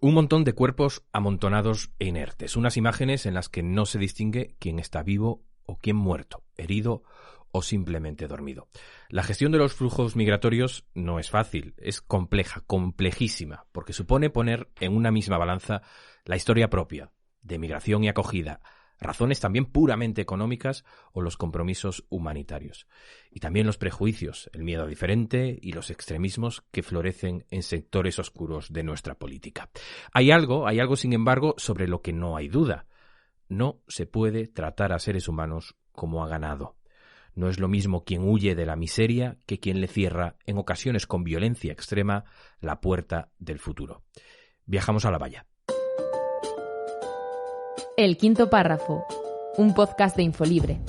Un montón de cuerpos amontonados e inertes, unas imágenes en las que no se distingue quién está vivo o quién muerto, herido o simplemente dormido. La gestión de los flujos migratorios no es fácil, es compleja, complejísima, porque supone poner en una misma balanza la historia propia de migración y acogida, razones también puramente económicas o los compromisos humanitarios. Y también los prejuicios, el miedo diferente y los extremismos que florecen en sectores oscuros de nuestra política. Hay algo, sin embargo, sobre lo que no hay duda. No se puede tratar a seres humanos como a ganado. No es lo mismo quien huye de la miseria que quien le cierra, en ocasiones con violencia extrema, la puerta del futuro. Viajamos a La Valla. El quinto párrafo, un podcast de Infolibre.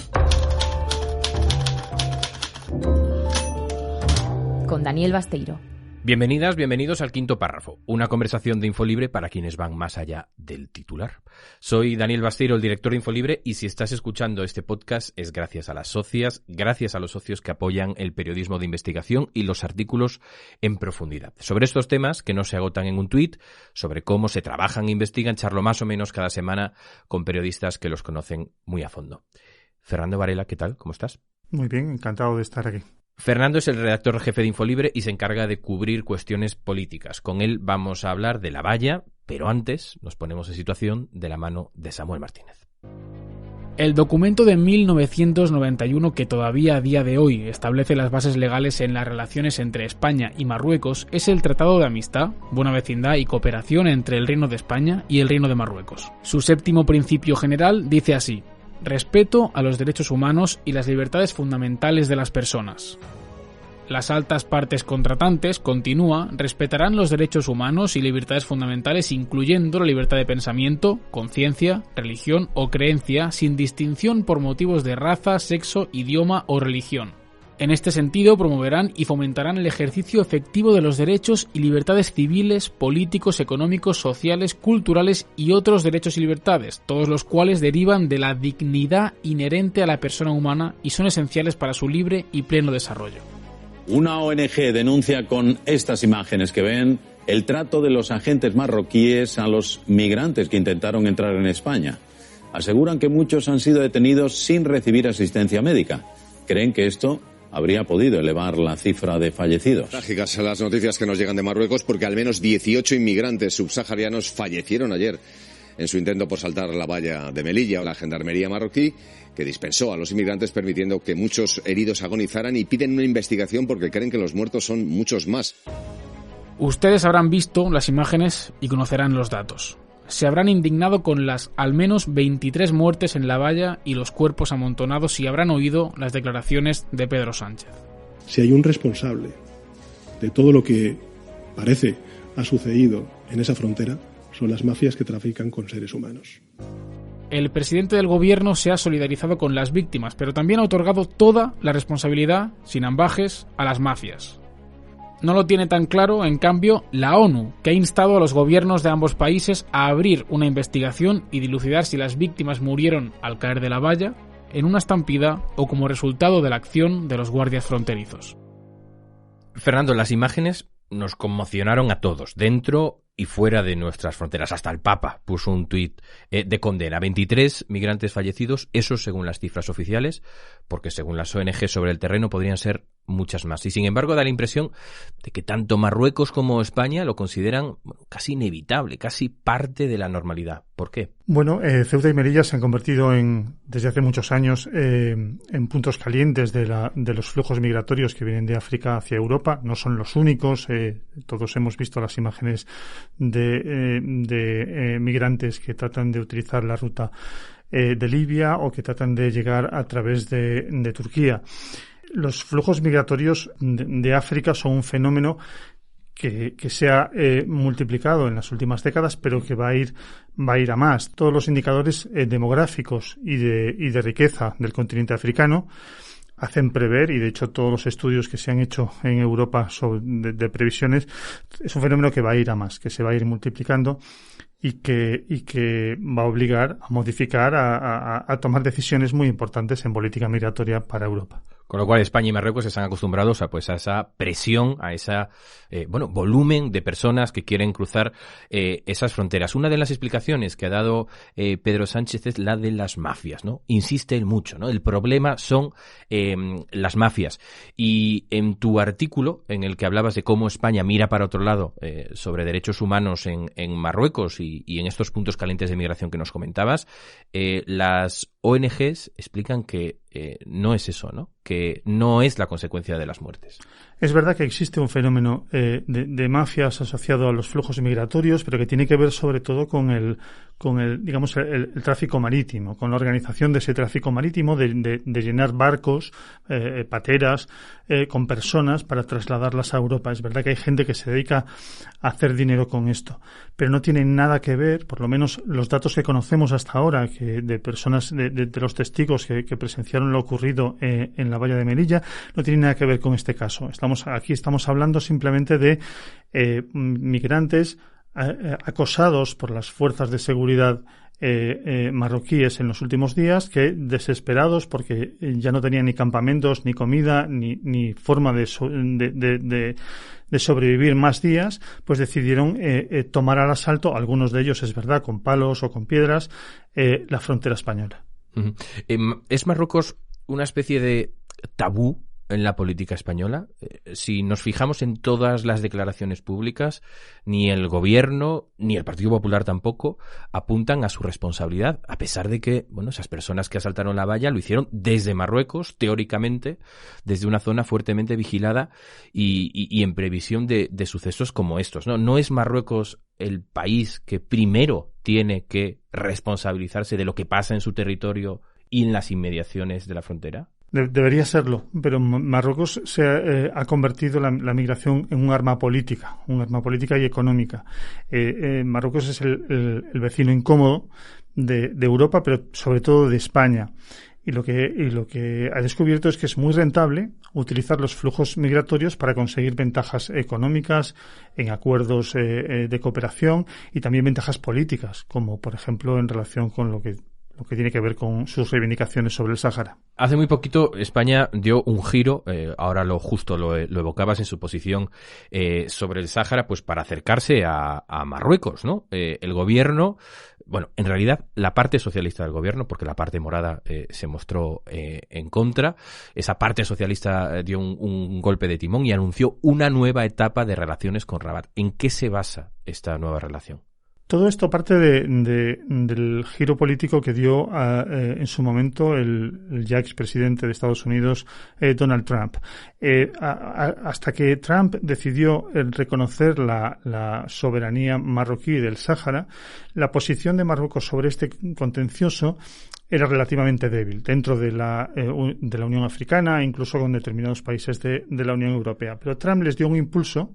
Con Daniel Basteiro. Bienvenidas, bienvenidos al quinto párrafo, una conversación de Infolibre para quienes van más allá del titular. Soy Daniel Basteiro, el director de Infolibre, y si estás escuchando este podcast es gracias a las socias, gracias a los socios que apoyan el periodismo de investigación y los artículos en profundidad. Sobre estos temas que no se agotan en un tuit, sobre cómo se trabajan e investigan, charlo más o menos cada semana con periodistas que los conocen muy a fondo. Fernando Varela, ¿qué tal? ¿Cómo estás? Muy bien, encantado de estar aquí. Fernando es el redactor jefe de Infolibre y se encarga de cubrir cuestiones políticas. Con él vamos a hablar de La Valla, pero antes nos ponemos en situación de la mano de Samuel Martínez. El documento de 1991 que todavía a día de hoy establece las bases legales en las relaciones entre España y Marruecos es el Tratado de Amistad, Buena Vecindad y Cooperación entre el Reino de España y el Reino de Marruecos. Su séptimo principio general dice así: respeto a los derechos humanos y las libertades fundamentales de las personas. Las altas partes contratantes, continúa, respetarán los derechos humanos y libertades fundamentales, incluyendo la libertad de pensamiento, conciencia, religión o creencia, sin distinción por motivos de raza, sexo, idioma o religión. En este sentido, promoverán y fomentarán el ejercicio efectivo de los derechos y libertades civiles, políticos, económicos, sociales, culturales y otros derechos y libertades, todos los cuales derivan de la dignidad inherente a la persona humana y son esenciales para su libre y pleno desarrollo. Una ONG denuncia con estas imágenes que ven el trato de los agentes marroquíes a los migrantes que intentaron entrar en España. Aseguran que muchos han sido detenidos sin recibir asistencia médica. Creen que esto habría podido elevar la cifra de fallecidos. Trágicas las noticias que nos llegan de Marruecos porque al menos 18 inmigrantes subsaharianos fallecieron ayer en su intento por saltar la valla de Melilla. La gendarmería marroquí que dispensó a los inmigrantes permitiendo que muchos heridos agonizaran y piden una investigación porque creen que los muertos son muchos más. Ustedes habrán visto las imágenes y conocerán los datos. Se habrán indignado con las al menos 23 muertes en la valla y los cuerpos amontonados y habrán oído las declaraciones de Pedro Sánchez. Si hay un responsable de todo lo que parece ha sucedido en esa frontera, son las mafias que trafican con seres humanos. El presidente del gobierno se ha solidarizado con las víctimas, pero también ha otorgado toda la responsabilidad, sin ambages, a las mafias. No lo tiene tan claro, en cambio, la ONU, que ha instado a los gobiernos de ambos países a abrir una investigación y dilucidar si las víctimas murieron al caer de la valla, en una estampida o como resultado de la acción de los guardias fronterizos. Fernando, las imágenes nos conmocionaron a todos, dentro y fuera de nuestras fronteras. Hasta el Papa puso un tuit de condena. 23 migrantes fallecidos, eso según las cifras oficiales, porque según las ONG sobre el terreno podrían ser muchas más. Y sin embargo da la impresión de que tanto Marruecos como España lo consideran casi inevitable, casi parte de la normalidad. ¿Por qué? Bueno, Ceuta y Melilla se han convertido desde hace muchos años en puntos calientes de los flujos migratorios que vienen de África hacia Europa. No son los únicos. Todos hemos visto las imágenes de migrantes que tratan de utilizar la ruta de Libia o que tratan de llegar a través de Turquía. Los flujos migratorios de África son un fenómeno que se ha multiplicado en las últimas décadas, pero que va a ir a más. Todos los indicadores demográficos y de riqueza del continente africano hacen prever, y de hecho todos los estudios que se han hecho en Europa de previsiones, es un fenómeno que va a ir a más, que se va a ir multiplicando y que va a obligar a modificar, a tomar decisiones muy importantes en política migratoria para Europa. Con lo cual España y Marruecos están acostumbrados a esa presión, a esa volumen de personas que quieren cruzar esas fronteras. Una de las explicaciones que ha dado Pedro Sánchez es la de las mafias, ¿no? Insiste él mucho, ¿no? El problema son las mafias. Y en tu artículo, en el que hablabas de cómo España mira para otro lado sobre derechos humanos en Marruecos y en estos puntos calientes de migración que nos comentabas, las ONGs explican que no es eso, ¿no? Que no es la consecuencia de las muertes. Es verdad que existe un fenómeno de mafias asociado a los flujos migratorios, pero que tiene que ver sobre todo con el tráfico marítimo, con la organización de ese tráfico marítimo, de llenar barcos, pateras, con personas para trasladarlas a Europa. Es verdad que hay gente que se dedica a hacer dinero con esto, pero no tiene nada que ver, por lo menos los datos que conocemos hasta ahora, que de personas, de los testigos que presenciaron lo ocurrido en la valla de Melilla, no tiene nada que ver con este caso. Estamos hablando simplemente de migrantes acosados por las fuerzas de seguridad marroquíes en los últimos días, que desesperados porque ya no tenían ni campamentos, ni comida, ni forma de sobrevivir más días, pues decidieron tomar al asalto, algunos de ellos es verdad con palos o con piedras, la frontera española. Uh-huh. ¿Es Marruecos una especie de tabú en la política española? Si nos fijamos en todas las declaraciones públicas, ni el gobierno ni el Partido Popular tampoco apuntan a su responsabilidad, a pesar de que, esas personas que asaltaron la valla lo hicieron desde Marruecos, teóricamente, desde una zona fuertemente vigilada y en previsión de sucesos como estos, ¿no? ¿No es Marruecos el país que primero tiene que responsabilizarse de lo que pasa en su territorio y en las inmediaciones de la frontera? Debería serlo, pero Marruecos ha convertido la migración en un arma política y económica. Marruecos es el vecino incómodo de Europa, pero sobre todo de España. Y lo que ha descubierto es que es muy rentable utilizar los flujos migratorios para conseguir ventajas económicas en acuerdos de cooperación y también ventajas políticas, como por ejemplo en relación con lo que tiene que ver con sus reivindicaciones sobre el Sáhara. Hace muy poquito España dio un giro, ahora lo evocabas en su posición sobre el Sáhara, pues para acercarse a Marruecos, ¿no? El gobierno, en realidad la parte socialista del gobierno, porque la parte morada se mostró en contra, esa parte socialista dio un golpe de timón y anunció una nueva etapa de relaciones con Rabat. ¿En qué se basa esta nueva relación? Todo esto parte del giro político que dio en su momento el ya expresidente de Estados Unidos, Donald Trump. Hasta que Trump decidió reconocer la soberanía marroquí del Sáhara, la posición de Marruecos sobre este contencioso era relativamente débil dentro de la Unión Africana, incluso con determinados países de la Unión Europea. Pero Trump les dio un impulso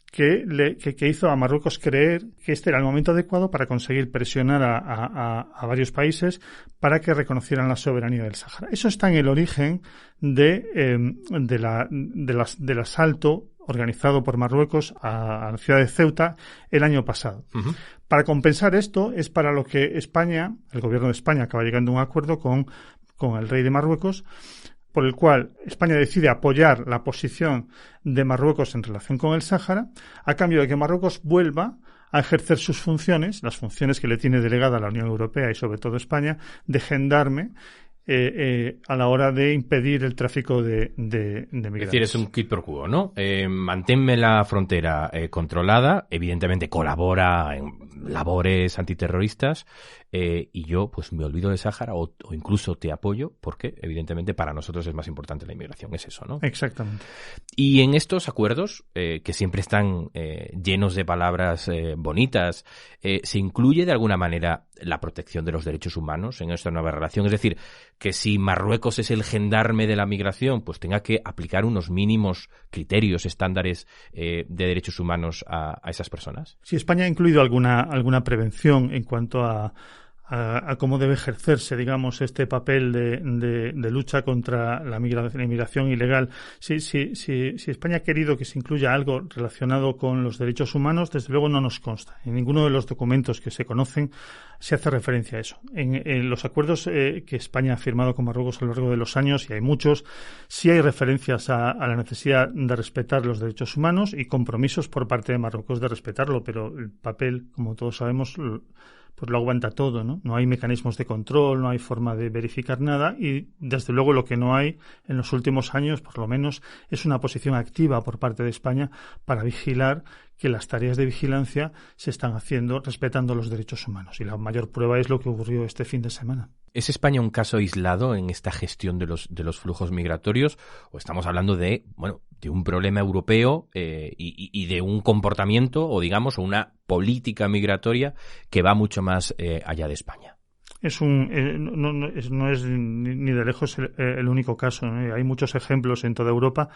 que hizo a Marruecos creer que este era el momento adecuado para conseguir presionar a varios países para que reconocieran la soberanía del Sáhara. Eso está en el origen del asalto organizado por Marruecos a la ciudad de Ceuta el año pasado. Uh-huh. Para compensar esto es para lo que España, el gobierno de España, acaba llegando a un acuerdo con el rey de Marruecos, por el cual España decide apoyar la posición de Marruecos en relación con el Sáhara, a cambio de que Marruecos vuelva a ejercer sus funciones, las funciones que le tiene delegada la Unión Europea y sobre todo España, de gendarme a la hora de impedir el tráfico de migrantes. Es decir, es un quid pro quo, ¿no? Manténme la frontera controlada, evidentemente colabora en labores antiterroristas, y yo pues me olvido del Sáhara o incluso te apoyo porque evidentemente para nosotros es más importante la inmigración, es eso, ¿no? Exactamente. Y en estos acuerdos, que siempre están llenos de palabras bonitas, ¿se incluye de alguna manera la protección de los derechos humanos en esta nueva relación? Es decir, que si Marruecos es el gendarme de la migración, pues tenga que aplicar unos mínimos criterios, estándares de derechos humanos a esas personas. Sí, España ha incluido alguna prevención en cuanto a cómo debe ejercerse, digamos, este papel de lucha contra la inmigración ilegal. Si España ha querido que se incluya algo relacionado con los derechos humanos, desde luego no nos consta. En ninguno de los documentos que se conocen se hace referencia a eso. En los acuerdos que España ha firmado con Marruecos a lo largo de los años, y hay muchos, sí hay referencias a la necesidad de respetar los derechos humanos y compromisos por parte de Marruecos de respetarlo, pero el papel, como todos sabemos, pues lo aguanta todo, ¿no? No hay mecanismos de control, no hay forma de verificar nada y, desde luego, lo que no hay en los últimos años, por lo menos, es una posición activa por parte de España para vigilar que las tareas de vigilancia se están haciendo respetando los derechos humanos. Y la mayor prueba es lo que ocurrió este fin de semana. ¿Es España un caso aislado en esta gestión de los flujos migratorios? ¿O estamos hablando de un problema europeo y de un comportamiento o, digamos, una política migratoria que va mucho más allá de España? No es ni de lejos el único caso, ¿no? Hay muchos ejemplos en toda Europa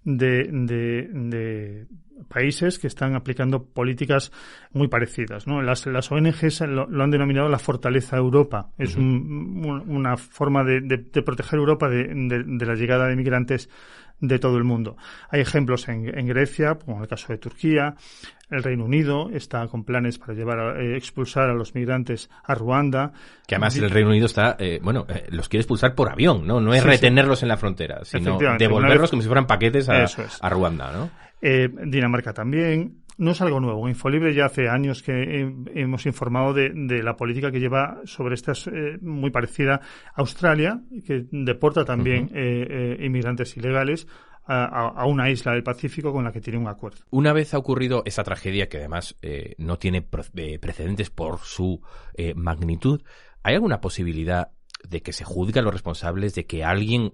de países que están aplicando políticas muy parecidas, ¿no? Las ONGs lo han denominado la fortaleza Europa. Es una forma de proteger Europa de la llegada de migrantes de todo el mundo. Hay ejemplos en Grecia, como en el caso de Turquía. El Reino Unido está con planes para expulsar a los migrantes a Ruanda. Que además el Reino Unido está, los quiere expulsar por avión, ¿no? No es retenerlos en la frontera, sino devolverlos como si fueran paquetes a Ruanda, ¿no? Dinamarca también. No es algo nuevo. Infolibre ya hace años que hemos informado de la política que lleva sobre estas muy parecida a Australia, que deporta también inmigrantes ilegales a una isla del Pacífico con la que tiene un acuerdo. Una vez ha ocurrido esa tragedia, que además no tiene precedentes por su magnitud, ¿hay alguna posibilidad de que se juzgue a los responsables, de que alguien,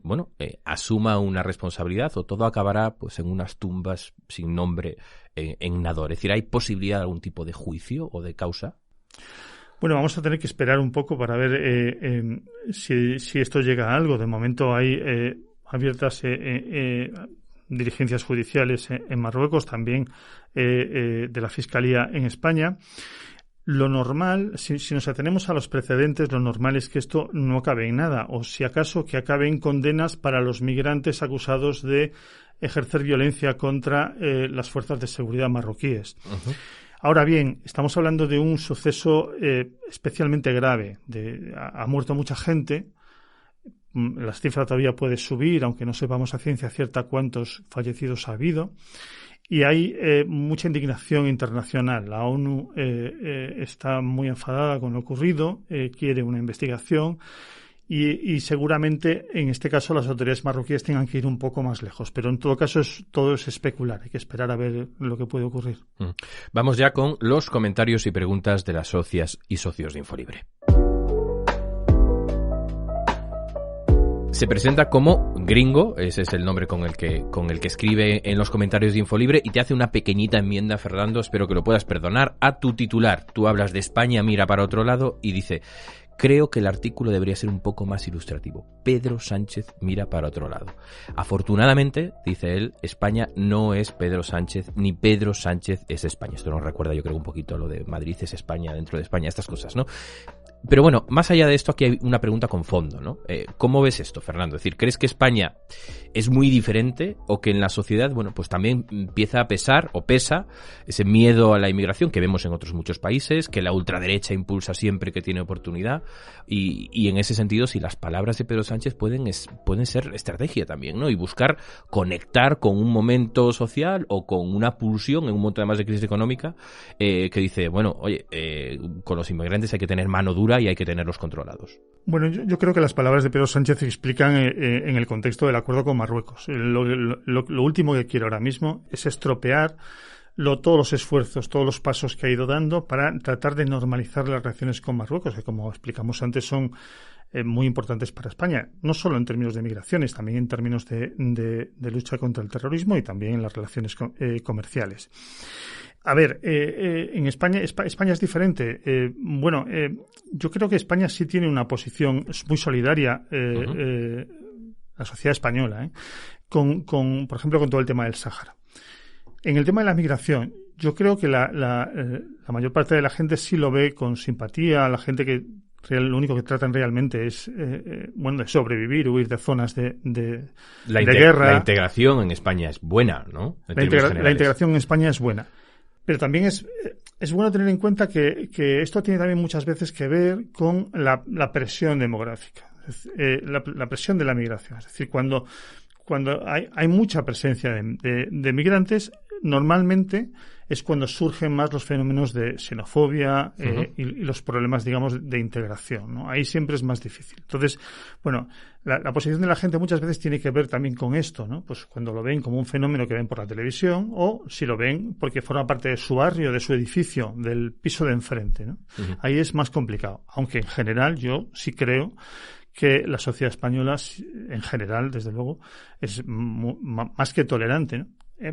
asuma una responsabilidad, o todo acabará pues en unas tumbas sin nombre en Nador? Es decir, ¿hay posibilidad de algún tipo de juicio o de causa? Bueno, vamos a tener que esperar un poco para ver si esto llega a algo. De momento hay abiertas diligencias judiciales en Marruecos, también de la Fiscalía en España. Lo normal, si nos atenemos a los precedentes, lo normal es que esto no acabe en nada, o si acaso que acabe en condenas para los migrantes acusados de ejercer violencia contra las fuerzas de seguridad marroquíes. Uh-huh. Ahora bien, estamos hablando de un suceso especialmente grave. Ha muerto mucha gente. La cifra todavía puede subir, aunque no sepamos a ciencia cierta cuántos fallecidos ha habido. Y hay mucha indignación internacional. La ONU está muy enfadada con lo ocurrido, quiere una investigación y seguramente en este caso las autoridades marroquíes tengan que ir un poco más lejos. Pero en todo caso todo es especular, hay que esperar a ver lo que puede ocurrir. Vamos ya con los comentarios y preguntas de las socias y socios de Infolibre. Se presenta como Gringo, ese es el nombre con el que escribe en los comentarios de Infolibre, y te hace una pequeñita enmienda, Fernando, espero que lo puedas perdonar, a tu titular. Tú hablas de España, mira para otro lado, y dice: creo que el artículo debería ser un poco más ilustrativo. Pedro Sánchez mira para otro lado. Afortunadamente, dice él, España no es Pedro Sánchez, ni Pedro Sánchez es España. Esto nos recuerda, yo creo, un poquito a lo de Madrid es España, dentro de España, estas cosas, ¿no? Pero bueno, más allá de esto, aquí hay una pregunta con fondo, ¿no? ¿Cómo ves esto, Fernando? Es decir, ¿crees que España es muy diferente o que en la sociedad, pues también empieza a pesar o pesa ese miedo a la inmigración que vemos en otros muchos países, que la ultraderecha impulsa siempre que tiene oportunidad y en ese sentido, si las palabras de Pedro Sánchez pueden ser estrategia también, ¿no? Y buscar conectar con un momento social o con una pulsión en un momento además de crisis económica que dice, con los inmigrantes hay que tener mano dura y hay que tenerlos controlados. Bueno, yo creo que las palabras de Pedro Sánchez explican en el contexto del acuerdo con Marruecos. Lo último que quiere ahora mismo es estropear todos los esfuerzos, todos los pasos que ha ido dando para tratar de normalizar las relaciones con Marruecos, que como explicamos antes son muy importantes para España, no solo en términos de migraciones, también en términos de lucha contra el terrorismo y también en las relaciones comerciales. A ver, en España es diferente. Yo creo que España sí tiene una posición muy solidaria, la sociedad española, con, por ejemplo, con todo el tema del Sáhara. En el tema de la migración, yo creo que la mayor parte de la gente sí lo ve con simpatía, la gente que Lo único que tratan realmente es de sobrevivir, huir de zonas de guerra. La integración en España es buena, ¿no? La integración en España es buena. Pero también es bueno tener en cuenta que esto tiene también muchas veces que ver con la presión demográfica, la presión de la migración. Es decir, cuando hay mucha presencia de migrantes, normalmente es cuando surgen más los fenómenos de xenofobia y los problemas, digamos, de integración, ¿no? Ahí siempre es más difícil. Entonces, bueno, la posición de la gente muchas veces tiene que ver también con esto, ¿no? Pues cuando lo ven como un fenómeno que ven por la televisión o si lo ven porque forma parte de su barrio, de su edificio, del piso de enfrente, ¿no? Ahí es más complicado. Aunque en general yo sí creo que la sociedad española, en general, desde luego, es más que tolerante, ¿no?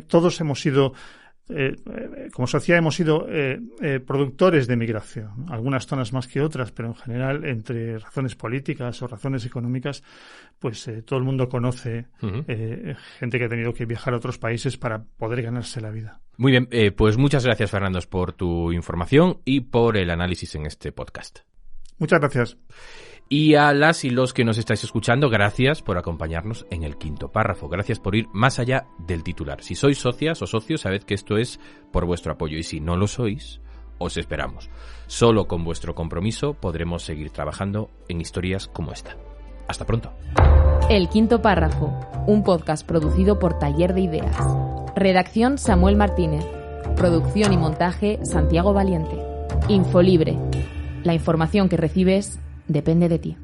Todos hemos sido, como sociedad hemos sido productores de migración, ¿no? Algunas zonas más que otras, pero en general, entre razones políticas o razones económicas, pues todo el mundo conoce gente que ha tenido que viajar a otros países para poder ganarse la vida. Muy bien, pues muchas gracias, Fernando, por tu información y por el análisis en este podcast. Muchas gracias. Y a las y los que nos estáis escuchando, gracias por acompañarnos en el quinto párrafo. Gracias por ir más allá del titular. Si sois socias o socios, sabed que esto es por vuestro apoyo. Y si no lo sois, os esperamos. Solo con vuestro compromiso podremos seguir trabajando en historias como esta. Hasta pronto. El quinto párrafo, un podcast producido por Taller de Ideas. Redacción Samuel Martínez. Producción y montaje Santiago Valiente. Infolibre. La información que recibes depende de ti.